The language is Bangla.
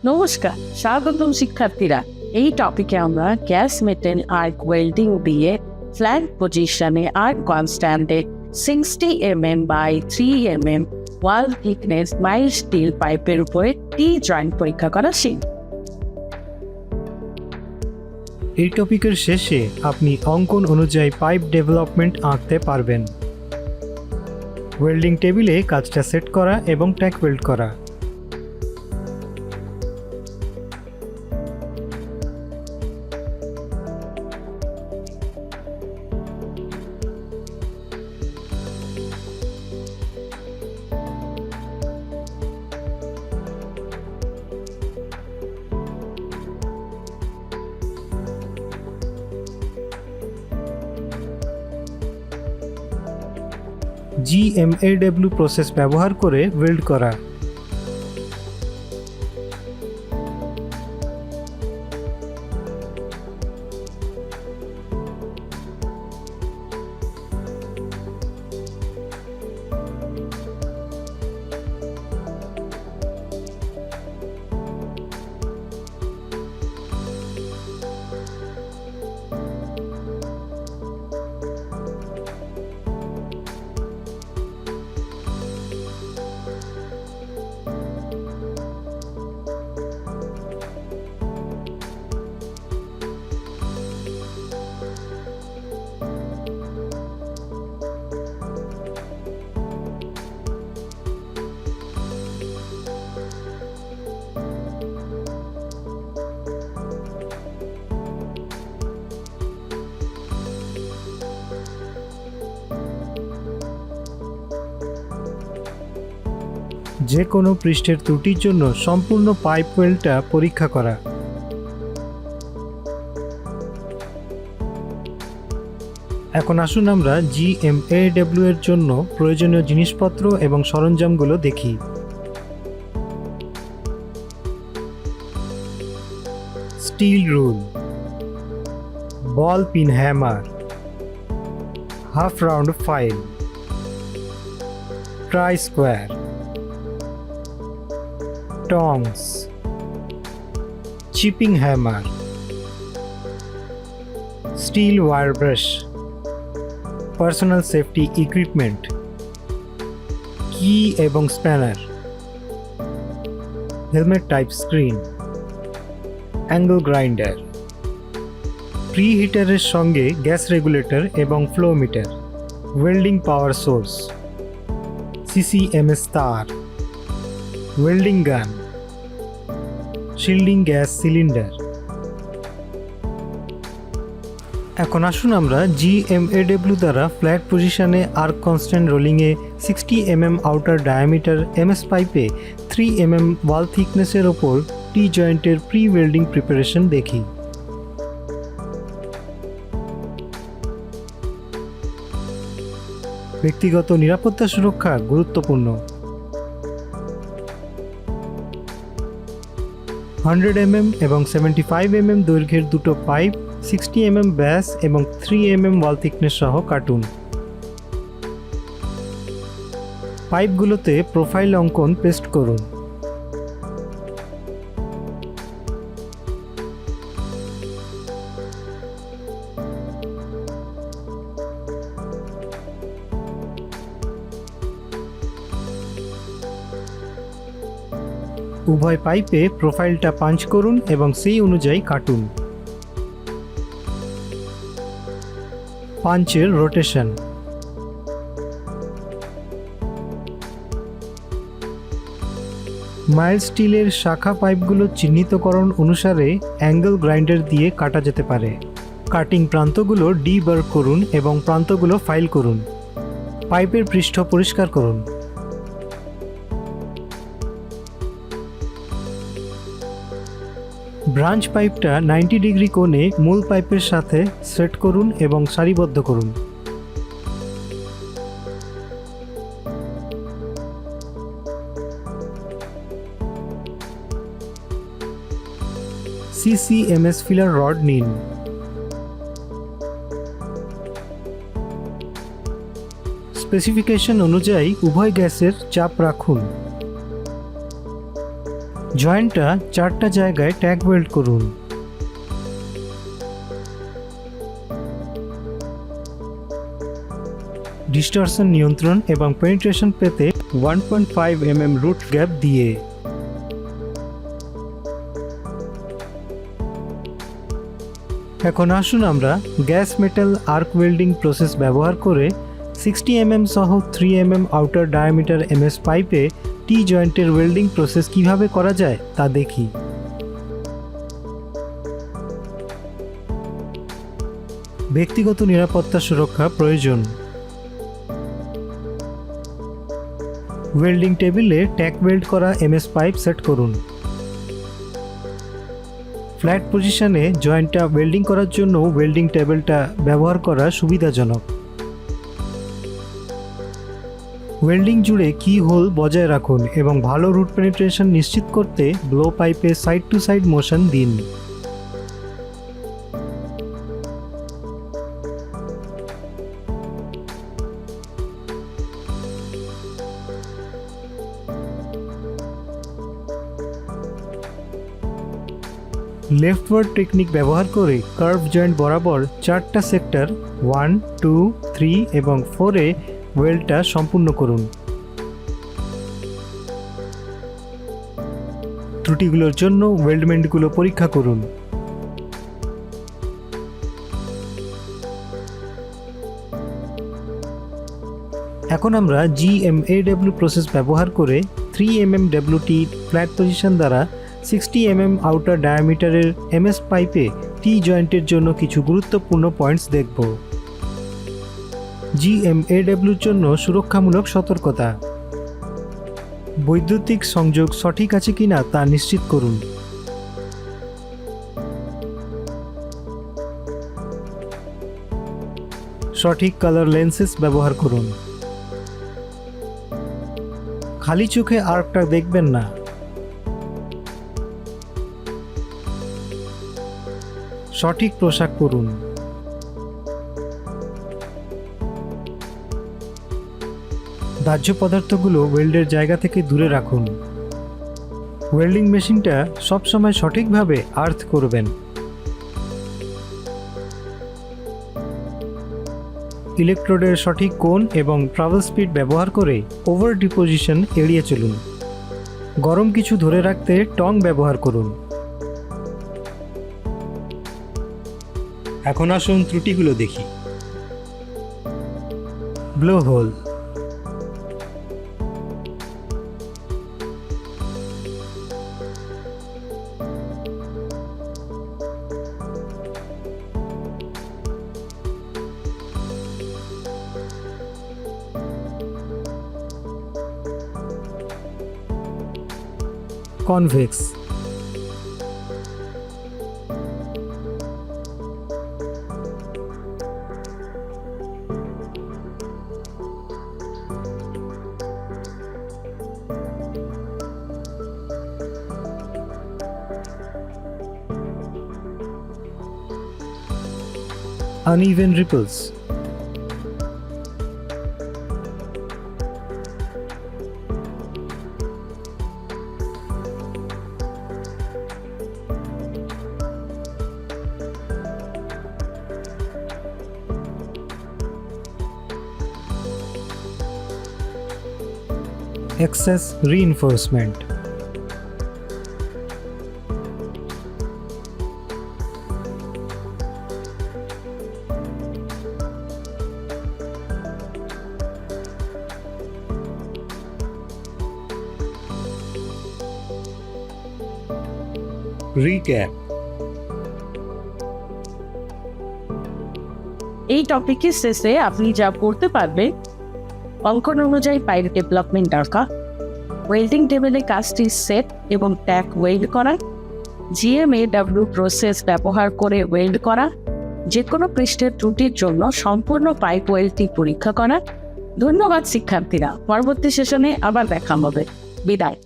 নমস্কার, স্বাগতম শিক্ষার্থীরা। এই টপিকে আমরা গ্যাস মেটেল আর্ক ওয়েল্ডিং দিয়ে ফ্ল্যাট পজিশনে আর্ক কনস্ট্যান্টে 60 mm by 3 mm wall thickness mild steel পাইপের উপরে টি জয়েন্ট পরীক্ষা করা শিখব। এই টপিকের শেষে আপনি অঙ্কন অনুযায়ী পাইপ ডেভেলপমেন্ট আঁকতে পারবেন। ওয়েল্ডিং টেবিলে কাজটা সেট করা এবং ট্যাক ওয়েল্ড করা। GMAW প্রসেস ব্যবহার করে ওয়েল্ড করা। যে কোনো পৃষ্ঠের ত্রুটির জন্য সম্পূর্ণ পাইপ ওয়েল্ডটা পরীক্ষা করা। এখন আসুন আমরা GMAW এর জন্য প্রয়োজনীয় জিনিসপত্র এবং সরঞ্জামগুলো দেখি। Steel rule, ball peen hammer, half round file, try square, tongs, chipping hammer, steel wire brush, personal safety equipment, key এবং spanner, helmet type screen, angle grinder, preheater সঙ্গে গ্যাস রেগুলেটর এবং flow meter, welding power source, CCMS তার, welding gun, shielding gas cylinder. এখন আসুন আমরা GMAW দ্বারা ফ্ল্যাট পজিশনে আর্ক কনস্ট্যান্ট রোলিংয়ে 60 mm আউটার ডায়ামিটার MS পাইপে 3 mm ওয়াল থিকনেসের ওপর টি জয়েন্টের প্রি ওয়েল্ডিং প্রিপারেশন দেখি। ব্যক্তিগত নিরাপত্তা সুরক্ষা গুরুত্বপূর্ণ। 100 mm এবং 75 mm দৈর্ঘ্যের দুটো পাইপ 60 mm ব্যাস এবং 3 mm ওয়াল থিকনেস সহ কাটুন। পাইপগুলোতে প্রোফাইল অঙ্কন পেস্ট করুন। উভয় পাইপে প্রোফাইলটা পাঞ্চ করুন এবং সেই অনুযায়ী কাটুন। পাঞ্চের রোটেশন। মাইল্ড স্টিলের শাখা পাইপগুলো চিহ্নিতকরণ অনুসারে অ্যাঙ্গেল গ্রাইন্ডার দিয়ে কাটা যেতে পারে। কাটিং প্রান্তগুলো ডিবার করুন এবং প্রান্তগুলো ফাইল করুন। পাইপের পৃষ্ঠ পরিষ্কার করুন। ব্রাঞ্চ পাইপটা 90 ডিগ্রি কোণে মূল পাইপের সাথে সেট করুন এবং সারিবদ্ধ করুন। CCMS ফিলার রড নিন। স্পেসিফিকেশন অনুযায়ী উভয় গ্যাসের চাপ রাখুন। জয়েন্টটা 4টা জায়গায় ট্যাগ ওয়েল্ড করুন। ডিস্টরশন নিয়ন্ত্রণ এবং পেনিট্রেশন পেতে 1.5 mm রুট গ্যাপ দিয়ে এখন আসুন আমরা gas metal arc welding process ব্যবহার করে 60 mm সহ 3 mm আউটার ডায়ামিটার এমএস পাইপে টি জয়েন্টের ওয়েল্ডিং প্রসেস কিভাবে করা যায় তা দেখি। ব্যক্তিগত নিরাপত্তা সুরক্ষা প্রয়োজন। ওয়েল্ডিং টেবিলে ট্যাগ ওয়েল্ড করা এমএস পাইপ সেট করুন। ফ্ল্যাট পজিশনে জয়েন্টটা ওয়েল্ডিং করার জন্য ওয়েল্ডিং টেবিলটা ব্যবহার করা সুবিধাজনক। ওয়েল্ডিং জুড়ে কি হোল বজায় রাখুন এবং ভালো রুট পেনিট্রেশন নিশ্চিত করতে ব্লো পাইপে সাইড টু সাইড মোশন দিন। লেফটওয়ার্ড টেকনিক ব্যবহার করে কার্ভ জয়েন্ট বরাবর 4টা সেক্টর 1, 2, 3 এবং 4-এ ওয়েল্ডটা সম্পূর্ণ করুন। ত্রুটিগুলোর জন্য ওয়েল্ডমেন্টগুলো পরীক্ষা করুন। এখন আমরা GMAW প্রসেস ব্যবহার করে 3 mm WT ফ্ল্যাট পজিশন দ্বারা 60 mm আউটার ডায়ামিটারের এমএস পাইপে টি জয়েন্টের জন্য কিছু গুরুত্বপূর্ণ পয়েন্টস দেখব। GMAWর জন্য সুরক্ষামূলক সতর্কতা। বৈদ্যুতিক সংযোগ সঠিক আছে কিনা তা নিশ্চিত করুন। সঠিক কালার লেন্সেস ব্যবহার করুন। খালি চোখে আর্কটা দেখবেন না। সঠিক পোশাক পরুন। দাহ্য পদার্থগুলো ওয়েল্ডের জায়গা থেকে দূরে রাখুন। ওয়েল্ডিং মেশিনটা সবসময় সঠিকভাবে আর্থ করবেন। ইলেকট্রোডের সঠিক কোণ এবং ট্রাভেল স্পিড ব্যবহার করে ওভার ডিপোজিশন এড়িয়ে চলুন। গরম কিছু ধরে রাখতে টং ব্যবহার করুন। এখন আসুন ত্রুটিগুলো দেখি। Blow hole. Convex. uneven ripples. Excess reinforcement. Recap. এই টপিকের শেষে আপনি যা করতে পারবেন: অঙ্কন অনুযায়ী পাইপ ডেভেলপমেন্ট আঁকা, ওয়েল্ডিং টেবিলে কাজটির সেট এবং ট্যাগ ওয়েল্ড করা, GMAW প্রসেস ব্যবহার করে ওয়েল্ড করা, যে কোনো পৃষ্ঠের ত্রুটির জন্য সম্পূর্ণ পাইপ ওয়েল্ডটি পরীক্ষা করা। ধন্যবাদ শিক্ষার্থীরা, পরবর্তী সেশনে আবার দেখা হবে। বিদায়।